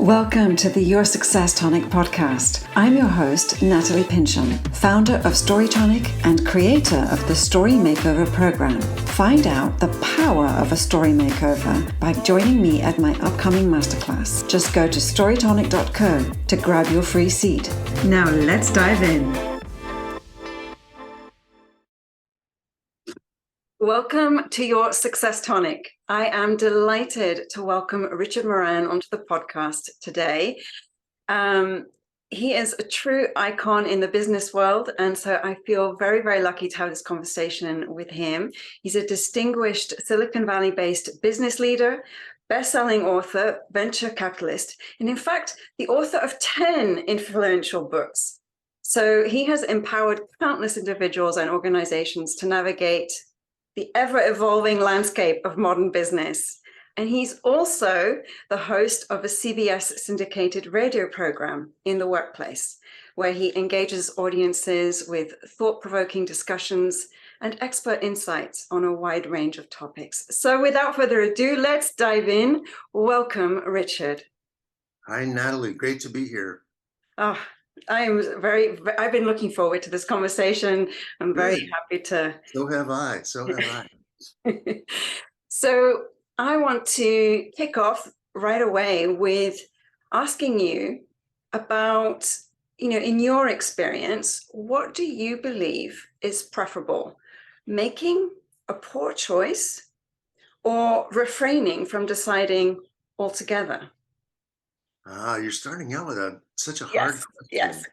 Welcome to the Your Success Tonic podcast. I'm your host, Nathalie Pincham, founder of Story Tonic and creator of the Story Makeover program. Find out the power of a story makeover by joining me at my upcoming masterclass. Just go to storytonic.co to grab your free seat. Now let's dive in. Welcome to Your Success Tonic. I am delighted to welcome Richard Moran onto the podcast today. He is a true icon in the business world, and so I feel very, very lucky to have this conversation with him. He's a distinguished Silicon Valley-based business leader, best-selling author, venture capitalist, and in fact, the author of 10 influential books. So he has empowered countless individuals and organizations to navigate the ever-evolving landscape of modern business. And he's also the host of a CBS syndicated radio program, In the Workplace, where he engages audiences with thought-provoking discussions and expert insights on a wide range of topics. So without further ado, let's dive in. Welcome, Richard. Hi, Natalie. Great to be here. Oh, I've been looking forward to this conversation. I'm very happy to. So have I. So I want to kick off right away with asking you about, in your experience, what do you believe is preferable? Making a poor choice or refraining from deciding altogether? You're starting out with such a hard question. Yes.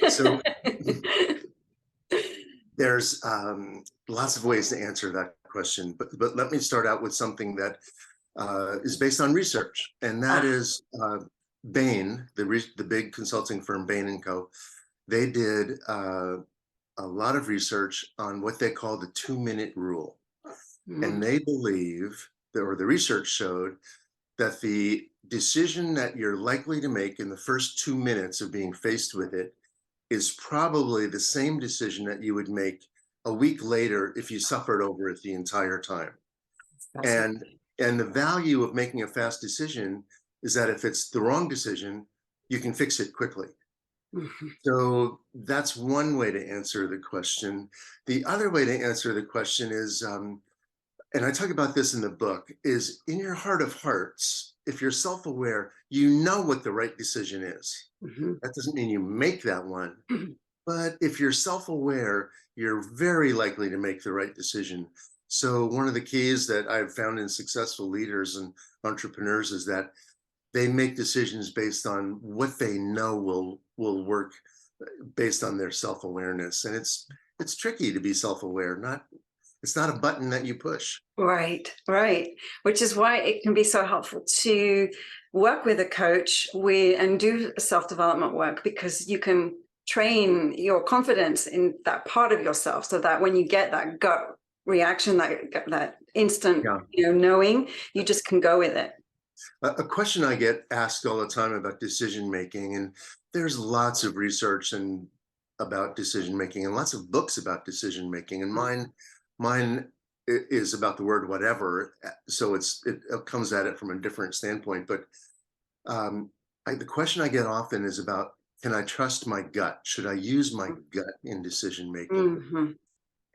So there's lots of ways to answer that question, but let me start out with something that is based on research, and that is Bain, the big consulting firm Bain & Co. They did a lot of research on what they call the 2-minute rule. And they believe, or the research showed, that the decision that you're likely to make in the first 2 minutes of being faced with it is probably the same decision that you would make a week later if you suffered over it the entire time. And the value of making a fast decision is that if it's the wrong decision, you can fix it quickly. So that's one way to answer the question. The other way to answer the question is, and I talk about this in the book, is in your heart of hearts, if you're self-aware, you know what the right decision is. That doesn't mean you make that one, but if you're self-aware, you're very likely to make the right decision. So one of the keys that I've found in successful leaders and entrepreneurs is that they make decisions based on what they know will work based on their self-awareness. And it's tricky to be self-aware. It's not a button that you push. Right. Which is why it can be so helpful to work with a coach and do self-development work, because you can train your confidence in that part of yourself so that when you get that gut reaction, that instant knowing, you just can go with it. A question I get asked all the time about decision making, and there's lots of research about decision making and lots of books about decision making, and mine is about the word whatever, so it comes at it from a different standpoint. But the question I get often is about, can I trust my gut? Should I use my gut in decision making?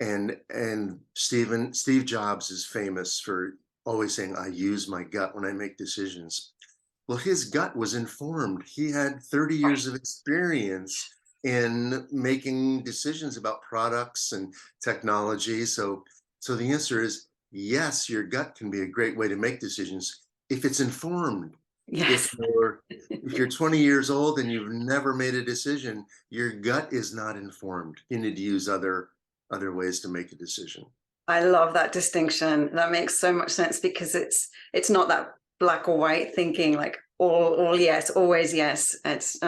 And Steve Jobs is famous for always saying, I use my gut when I make decisions. Well, his gut was informed. He had 30 years of experience in making decisions about products and technology. So the answer is yes, your gut can be a great way to make decisions if it's informed. Yes. If you're 20 years old and you've never made a decision, your gut is not informed. You need to use other ways to make a decision. I love that distinction. That makes so much sense, because it's not that black or white thinking, like all yes, always yes. It's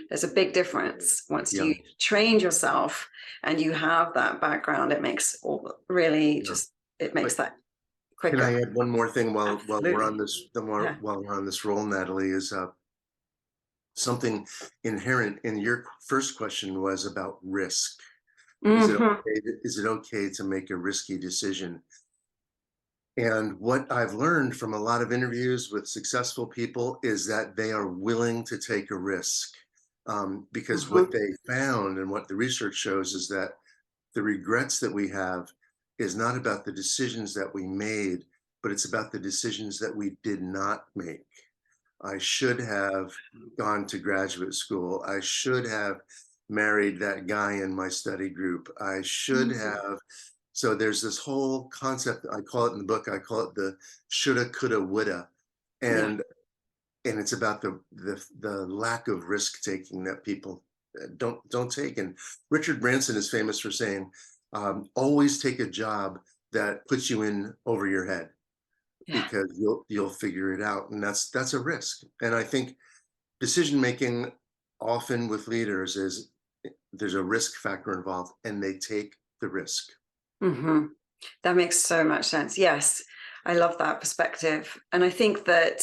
there's a big difference. Once you trained yourself and you have that background, it makes it makes that quicker. Can I add one more thing while we're on this roll, Natalie? Is something inherent in your first question was about risk. Is it okay to make a risky decision? And what I've learned from a lot of interviews with successful people is that they are willing to take a risk. Because what they found and what the research shows is that the regrets that we have is not about the decisions that we made, but it's about the decisions that we did not make. I should have gone to graduate school. I should have married that guy in my study group. I should have. So there's this whole concept, I call it in the book, I call it the shoulda, coulda, woulda. And it's about the lack of risk taking that people don't take. And Richard Branson is famous for saying, always take a job that puts you in over your head, because you'll figure it out. And that's a risk. And I think decision making often with leaders is there's a risk factor involved, and they take the risk. That makes so much sense. Yes, I love that perspective. And I think that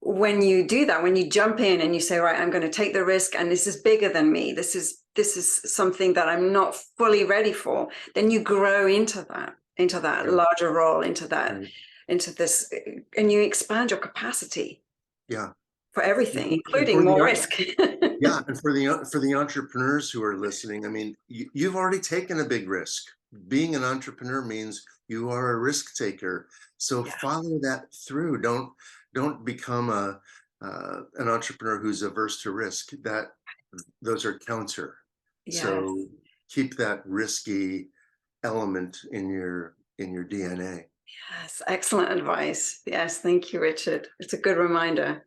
when you do that, when you jump in and you say, right, I'm going to take the risk, and this is bigger than me, this is something that I'm not fully ready for, then you grow into that larger role, into this, and you expand your capacity for everything, including more risk. And for the entrepreneurs who are listening, I mean, you've already taken a big risk. Being an entrepreneur means you are a risk taker. So follow that through. Don't become an entrepreneur who's averse to risk. Those are counter. So keep that risky element in your DNA. Yes, excellent advice. Yes, thank you, Richard. It's a good reminder.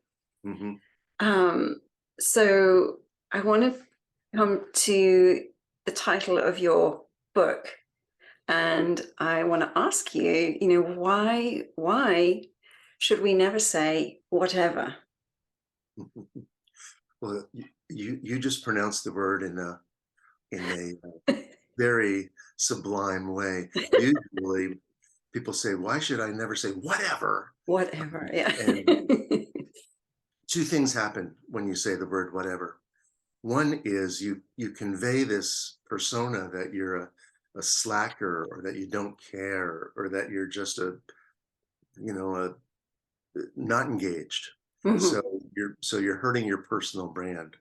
So I want to come to the title of your book, and I want to ask you, why should we never say whatever? Well, you just pronounced the word in a very sublime way. Usually people say, why should I never say whatever? Whatever, yeah. And two things happen when you say the word whatever. One is you convey this persona that you're a slacker, or that you don't care, or that you're just not engaged. So you're hurting your personal brand.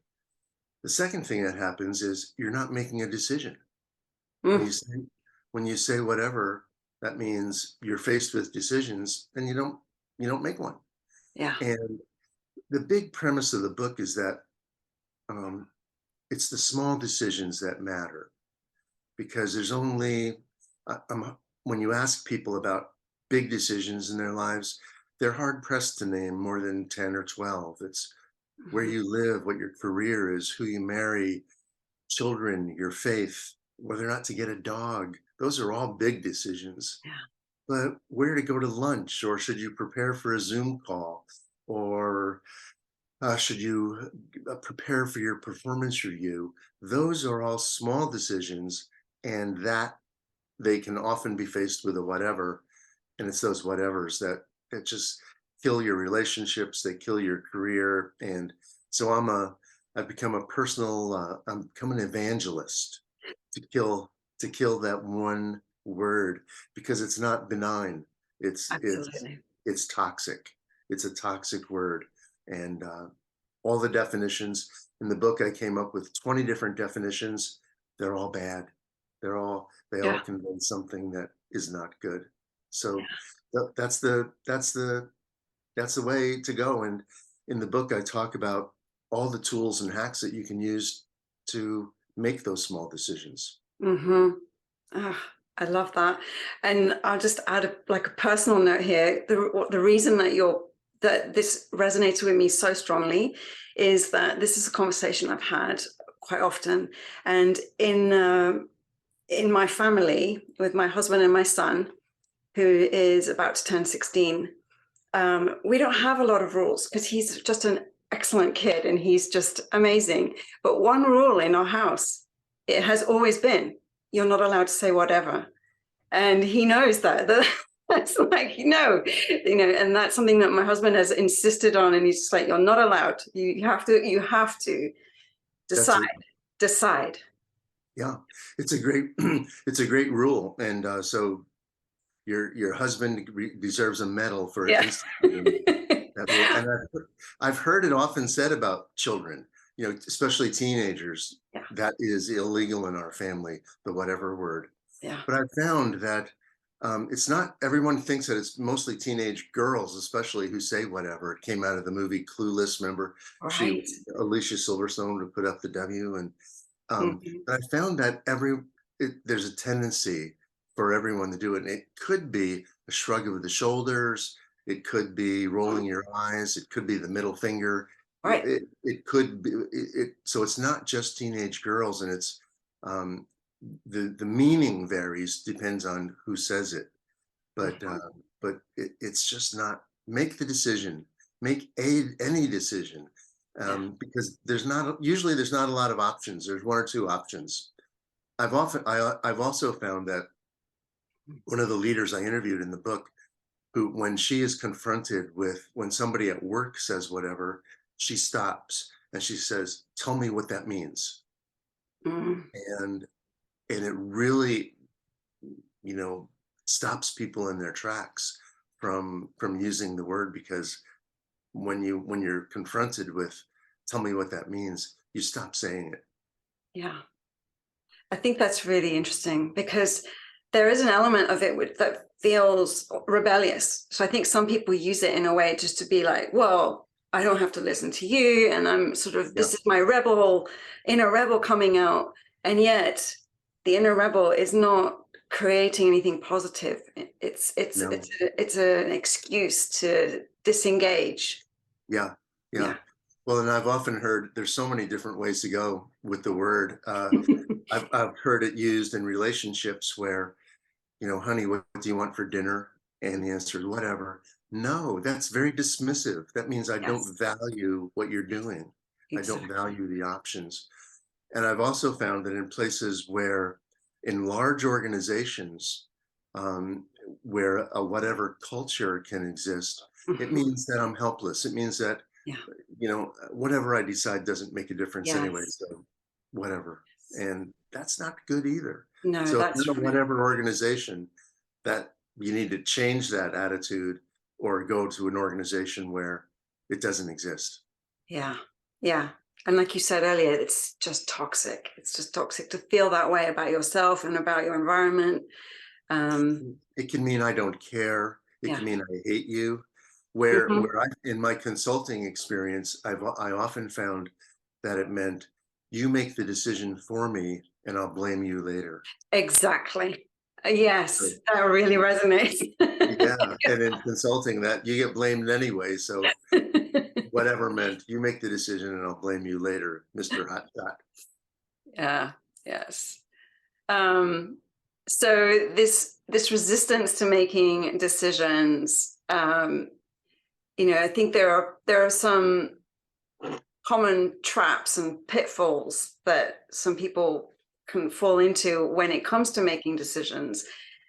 The second thing that happens is you're not making a decision. When you say whatever, that means you're faced with decisions and you don't make one. And the big premise of the book is that it's the small decisions that matter, because there's only when you ask people about big decisions in their lives, they're hard pressed to name more than 10 or 12. It's where you live, what your career is, who you marry, children, your faith, whether or not to get a dog. Those are all big decisions. But where to go to lunch, or should you prepare for a Zoom call, or should you prepare for your performance review? Those are all small decisions, and that they can often be faced with a whatever. And it's those whatevers that just kill your relationships, they kill your career. And so I've become I'm become an evangelist to kill that one word, because it's not benign. It's toxic. It's a toxic word. And all the definitions in the book, I came up with 20 different definitions. They're all bad. They all convey something that is not good. So that's the way to go. And in the book, I talk about all the tools and hacks that you can use to make those small decisions. I love that. And I'll just add a personal note here. The reason that this resonates with me so strongly is that this is a conversation I've had quite often. And in my family, with my husband and my son, who is about to turn 16, we don't have a lot of rules, because he's just an excellent kid and he's just amazing. But one rule in our house, it has always been, you're not allowed to say whatever. And he knows that. That's like, and that's something that my husband has insisted on. And he's just like, you're not allowed. You have to decide. Yeah, it's a great rule. And so your husband deserves a medal for Yeah. instituting that rule. And I've heard it often said about children, especially teenagers, Yeah. that is illegal in our family, the whatever word. Yeah. But I've found that it's not, everyone thinks that it's mostly teenage girls, especially, who say whatever. It came out of the movie Clueless, remember? Right. Alicia Silverstone would put up the W. And Mhm. but I found that there's a tendency for everyone to do it. And it could be a shrug of the shoulders. It could be rolling your eyes. It could be the middle finger. Right. It could be, so it's not just teenage girls, and it's, um, the meaning varies, depends on who says it. But Mhm. it's just not, make the decision, make any decision, Yeah. because usually there's not a lot of options. There's one or two options. I've also found that one of the leaders I interviewed in the book, who, when she is confronted with, when somebody at work says whatever, she stops and she says, "Tell me what that means." Mm. And it really, you know, stops people in their tracks from using the word, because when you're confronted with, "Tell me what that means," you stop saying it. Yeah. I think that's really interesting because there is an element of it that feels rebellious. So I think some people use it in a way just to be like, well, I don't have to listen to you. And I'm sort of, Yeah. this is my inner rebel coming out. And yet the inner rebel is not creating anything positive. No. It's an excuse to disengage. Yeah. Yeah. Yeah. Well, and I've often heard there's so many different ways to go with the word. I've heard it used in relationships where, "Honey, what do you want for dinner?" And the answer is whatever. No, that's very dismissive. That means I Yes, don't value what you're doing. I don't exactly. value the options. And I've also found that in places where, in large organizations, um, where a whatever culture can exist, it Mhm. means that I'm helpless. It means that, Yeah. whatever I decide doesn't make a difference anyway. Yes. So whatever. And that's not good either. No, So if that's you're in a right. whatever organization, that you need to change that attitude, or go to an organization where it doesn't exist. Yeah. Yeah. And like you said earlier, it's just toxic. It's just toxic to feel that way about yourself and about your environment. Um, It can mean I don't care. It yeah. can mean I hate you. Where Mhm. where I, in my consulting experience, I often found that it meant, you make the decision for me and I'll blame you later. Exactly. So, Yes, that really resonates. yeah, and in consulting, that you get blamed anyway. So whatever meant, you make the decision and I'll blame you later, Mr. Hot Shot. Yeah. Yes. Um, so this resistance to making decisions, I think there are some common traps and pitfalls that some people can fall into when it comes to making decisions.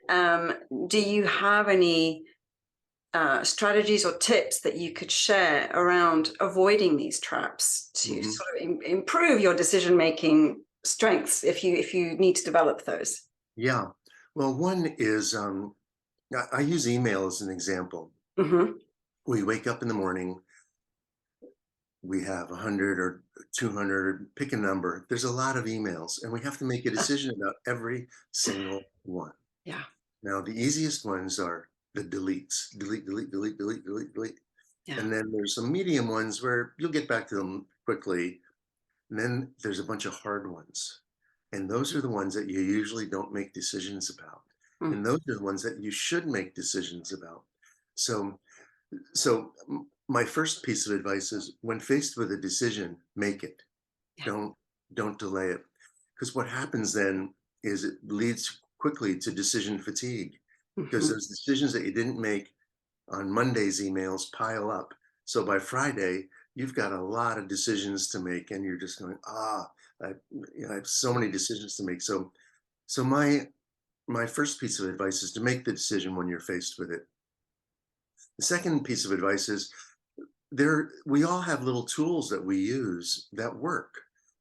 Do you have any strategies or tips that you could share around avoiding these traps to Mhm. sort of improve your decision making strengths if you need to develop those? Yeah. Well, one is, I use email as an example. Hmm. We wake up in the morning, we have 100 or 200, pick a number. There's a lot of emails, and we have to make a decision about every single one. Yeah. Now, the easiest ones are the deletes, delete, delete, delete, delete, delete, delete. Yeah. And then there's some medium ones where you'll get back to them quickly. And then there's a bunch of hard ones. And those are the ones that you usually don't make decisions about. Mm. And those are the ones that you should make decisions about. So my first piece of advice is, when faced with a decision, make it. Yeah. Don't don't delay it. Because what happens then is it leads quickly to decision fatigue, because Hmm. those decisions that you didn't make on Monday's emails pile up. So by Friday, you've got a lot of decisions to make, and you're just going, I, I have so many decisions to make. So my first piece of advice is to make the decision when you're faced with it. The second piece of advice is, we all have little tools that we use that work,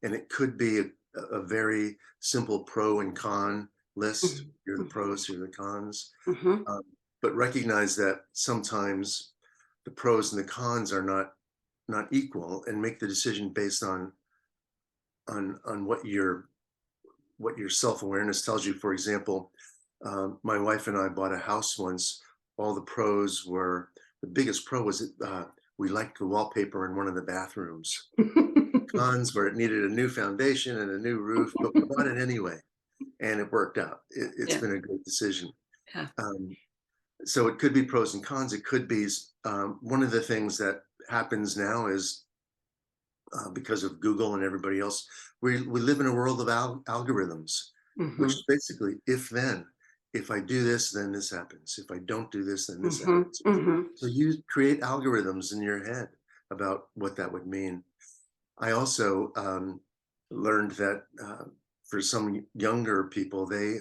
and it could be a very simple pro and con list. Mhm. Here are the pros, here are the cons. Mhm. But recognize that sometimes the pros and the cons are not equal, and make the decision based on what your self-awareness tells you. For example, my wife and I bought a house once. All the pros were, the biggest pro was we liked the wallpaper in one of the bathrooms. Cons were it needed a new foundation and a new roof, but we bought it anyway, and it worked out. It's Yeah. been a great decision. Yeah. Um, so it could be pros and cons. It could be one of the things that happens now is because of Google and everybody else, we live in a world of algorithms, which Mhm. is basically if then. If I do this, then this happens. If I don't do this, then this Mhm. happens. Mhm. So you create algorithms in your head about what that would mean. I also learned that for some younger people, they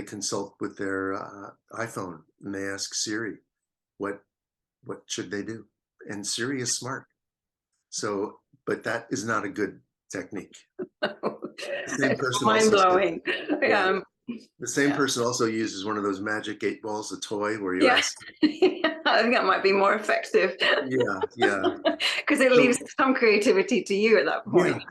consult with their iPhone and they ask Siri, what should they do? And Siri is smart. So, but that is not a good technique. The same It's person mind also said, blowing. yeah, Yeah. the same Yeah. person also uses one of those magic 8 balls, a toy where you Yeah. ask, I think that might be more effective yeah, yeah. because it leaves So, some creativity to you at that yeah. point.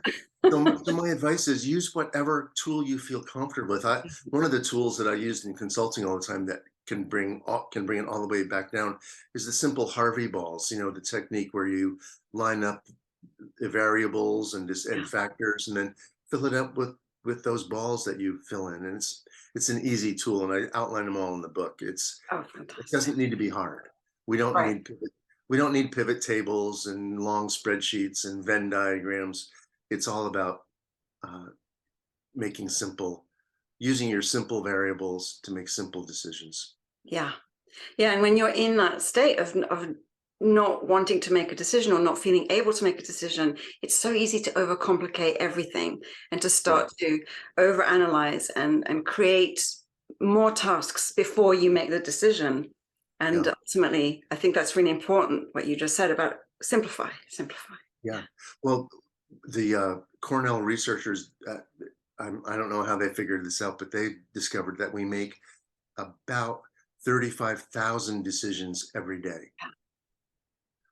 So my advice is use whatever tool you feel comfortable with. One of the tools that I used in consulting all the time that can bring it all the way back down is the simple Harvey balls. You know, the technique where you line up the variables and Yeah. factors, and then fill it up with those balls that you fill in. And it's an easy tool, and I outline them all in the book. Oh, It fantastic. doesn't need to be hard. We don't Right. need pivot tables and long spreadsheets and Venn diagrams. It's all about uh, using your simple variables to make simple decisions. Yeah. Yeah. And when you're in that state of not wanting to make a decision or not feeling able to make a decision, it's so easy to overcomplicate everything and to Yeah, start to overanalyze and create more tasks before you make the decision. yeah, And ultimately, I think that's really important what you just said about simplify, simplify. yeah. Yeah. Well, the Cornell researchers, I don't know how they figured this out, but they discovered that we make about 35,000 decisions every day.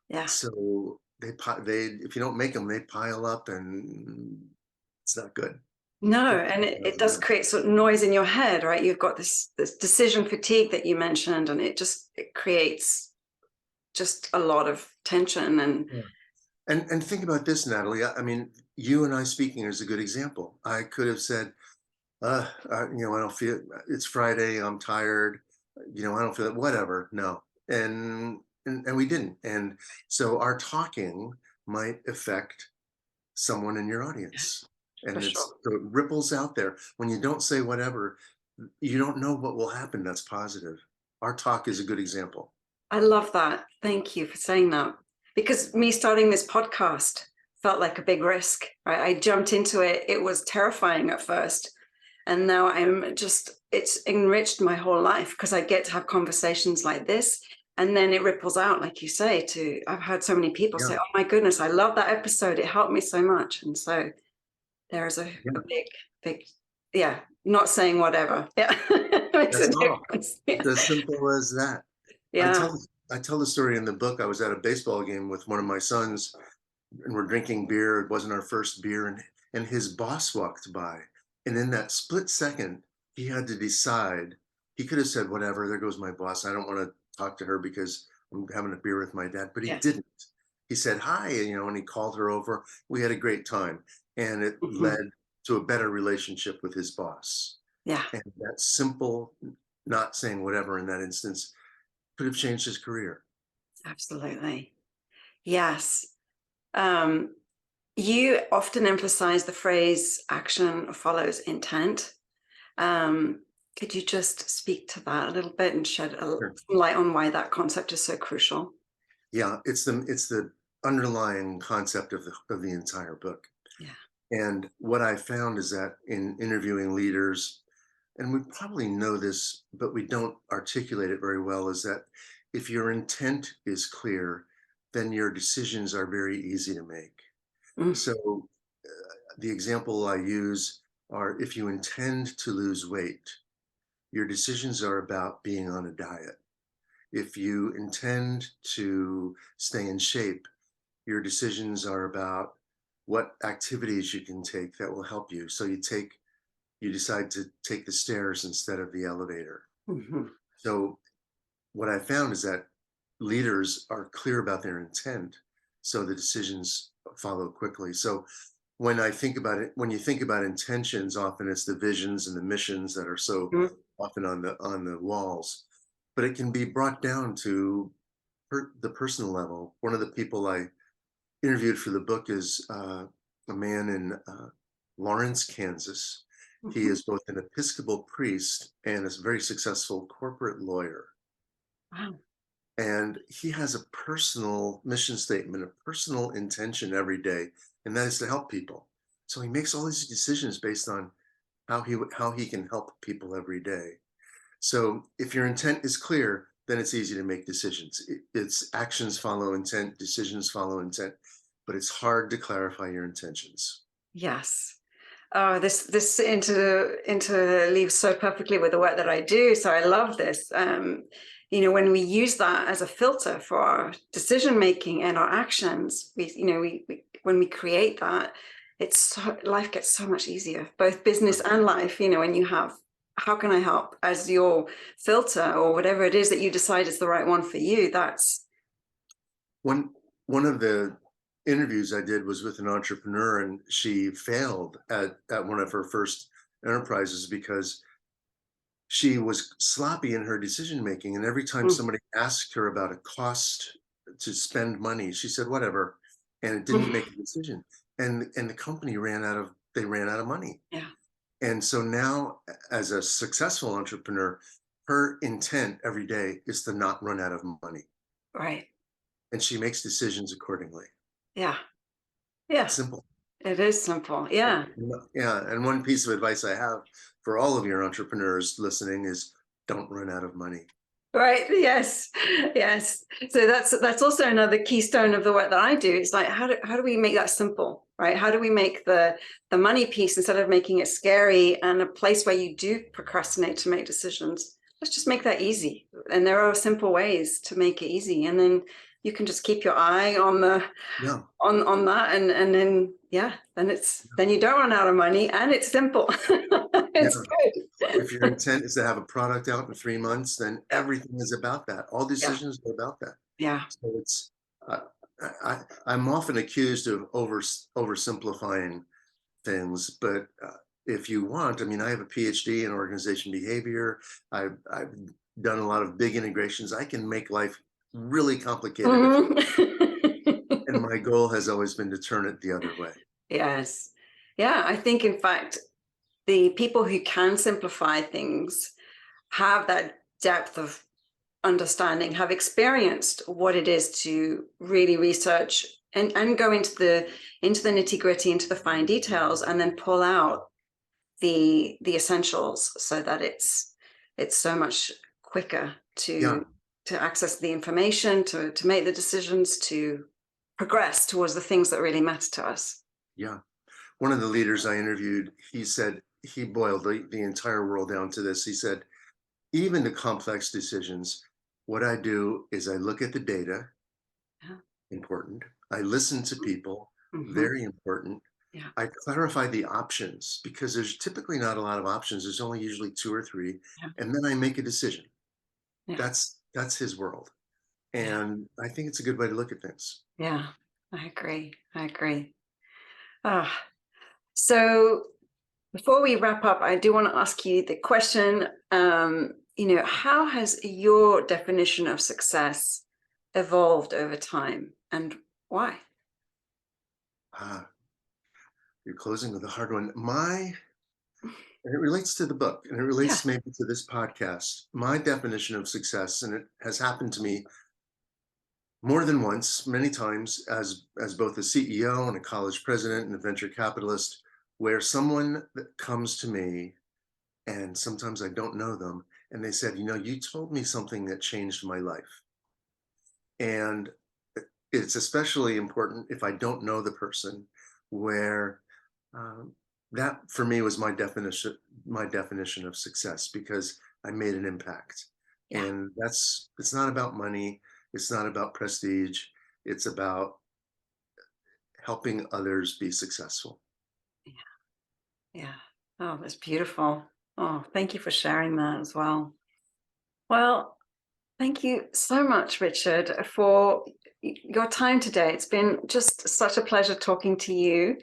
Yeah. So if you don't make them, they pile up, and it's not good. No, and it does 35,000. create sort of noise in your head, right? You've got this decision fatigue that you mentioned, and it creates just a lot of tension and Yeah. And think about this, Natalie. I mean, you and I speaking is a good example. I could have said, I don't feel, it's Friday, I'm tired, I don't feel it, whatever. No. And we didn't. And so our talking might affect someone in your audience. for And sure. so it ripples out there. When you don't say whatever, you don't know what will happen that's positive. Our talk is a good example. I love that. Thank you for saying that. Because me starting this podcast felt like a big risk, right? I jumped into it. It was terrifying at first. And now it's enriched my whole life because I get to have conversations like this. And then it ripples out, like you say, I've heard so many people Yeah. say, oh my goodness, I love that episode. It helped me so much. And so there is a Yeah. big, yeah, not saying whatever. Yeah. Makes a That's all. difference. It's Yeah. as simple as that. I Yeah. tell I tell the story in the book. I was at a baseball game with one of my sons, and we're drinking beer. It wasn't our first beer, and his boss walked by, and in that split second, he had to decide. He could have said, "Whatever, there goes my boss. I don't want to talk to her because I'm having a beer with my dad." But he Yeah. didn't. He said hi, and he called her over. We had a great time, and it Mhm. led to a better relationship with his boss. Yeah. And that simple, not saying whatever in that instance, could have changed his career. Absolutely. Yes. Um, you often emphasize the phrase action follows intent. Um, could you just speak to that a little bit and shed Sure. some light on why that concept is so crucial? Yeah, it's the underlying concept of the entire book. Yeah. And what I found is that in interviewing leaders, and we probably know this, but we don't articulate it very well, is that if your intent is clear, then your decisions are very easy to make. Mm. So the example I use are, if you intend to lose weight, your decisions are about being on a diet. If you intend to stay in shape, your decisions are about what activities you can take that will help you. So you decide to take the stairs instead of the elevator. Mhm. So what I found is that leaders are clear about their intent, so the decisions follow quickly. So when I think about it, when you think about intentions, often it's the visions and the missions that are so Mhm. often on the walls, but it can be brought down to the personal level. One of the people I interviewed for the book is a man in Lawrence, Kansas. He Mhm. is both an Episcopal priest and a very successful corporate lawyer. Wow. And he has a personal mission statement, a personal intention every day, and that is to help people. So he makes all these decisions based on how he can help people every day. So if your intent is clear, then it's easy to make decisions. It's actions follow intent, decisions follow intent, but it's hard to clarify your intentions. Yes. Oh, this interleaves so perfectly with the work that I do. So I love this. When we use that as a filter for our decision making and our actions, we when we create that, life gets so much easier, both business and life. When you have, how can I help as your filter, or whatever it is that you decide is the right one for you. That's One of the interviews I did was with an entrepreneur, and she failed at one of her first enterprises because she was sloppy in her decision making. And every time Mm. somebody asked her about a cost to spend money, she said, whatever. And it didn't make a decision. And the company ran out of money. Yeah. And so now, as a successful entrepreneur, her intent every day is to not run out of money. Right. And she makes decisions accordingly. Yeah. Yeah. Simple. It is simple. Yeah. Yeah. And one piece of advice I have for all of your entrepreneurs listening is don't run out of money. Right. Yes. Yes. So that's also another keystone of the work that I do. It's like, how do we make that simple, right? How do we make the money piece, instead of making it scary and a place where you do procrastinate to make decisions, let's just make that easy. And there are simple ways to make it easy. And then you can just keep your eye on the Yeah. on that, and then then you don't run out of money, and it's simple. Yeah. It's good. If your intent is to have a product out in 3 months, then everything is about that. All Yeah. decisions are about that. Yeah. So it's, uh, I'm often accused of oversimplifying things, but if you want, I mean, I have a PhD in organization behavior. I've done a lot of big integrations. I can make life really complicated if, Mhm. and my goal has always been to turn it the other way. Yes. Yeah, I think, in fact, the people who can simplify things have that depth of understanding, have experienced what it is to really research and go into the nitty-gritty, into the fine details, and then pull out the essentials, so that it's so much quicker Yeah, to access the information, to make the decisions, to progress towards the things that really matter to us. yeah. One of the leaders I interviewed, he said he boiled the entire world down to this. He said, even the complex decisions, what I do is I look at the data, Yeah. important. I listen to people, Mhm. very important. Yeah. I clarify the options because there's typically not a lot of options. There's only usually two or three. Yeah. And then I make a decision. Yeah. That's his world. Yeah. And I think it's a good way to look at things. Yeah. I agree. I agree. Ah, so before we wrap up, I do want to ask you the question, how has your definition of success evolved over time, and why? Ah, you're closing with a hard one. And it relates to the book, and it Yeah. relates maybe to this podcast. My definition of success, and it has happened to me more than once, many times, as both a CEO and a college president and a venture capitalist, where someone that comes to me, and sometimes I don't know them, and they said, you told me something that changed my life. And it's especially important if I don't know the person, where um, that for me was my definition of success, because I made an impact. Yeah. And it's not about money, it's not about prestige, it's about helping others be successful. Yeah. Oh, that's beautiful. Oh, thank you for sharing that as well. Well, thank you so much, Richard, for your time today. It's been just such a pleasure talking to you.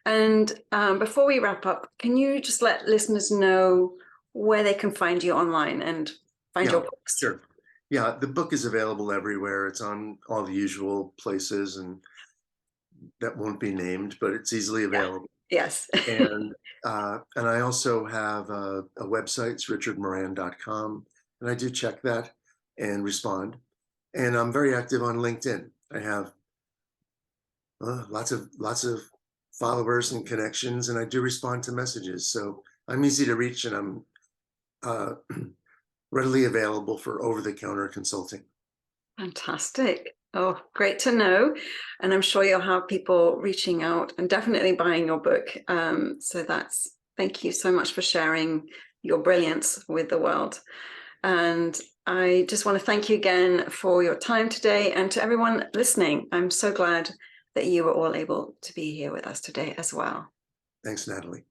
And before we wrap up, can you just let listeners know where they can find you online and find your books? Sure. Yeah, the book is available everywhere. It's on all the usual places, and that won't be named, but it's easily available. Yes. And I also have a website, it's richardmoran.com, and I do check that and respond. And I'm very active on LinkedIn. I have lots of followers and connections, and I do respond to messages. So I'm easy to reach, and I'm readily available for over-the-counter consulting. Fantastic. Oh, great to know. And I'm sure you'll have people reaching out and definitely buying your book. Thank you so much for sharing your brilliance with the world. And I just want to thank you again for your time today, and to everyone listening. I'm so glad that you were all able to be here with us today as well. Thanks, Natalie.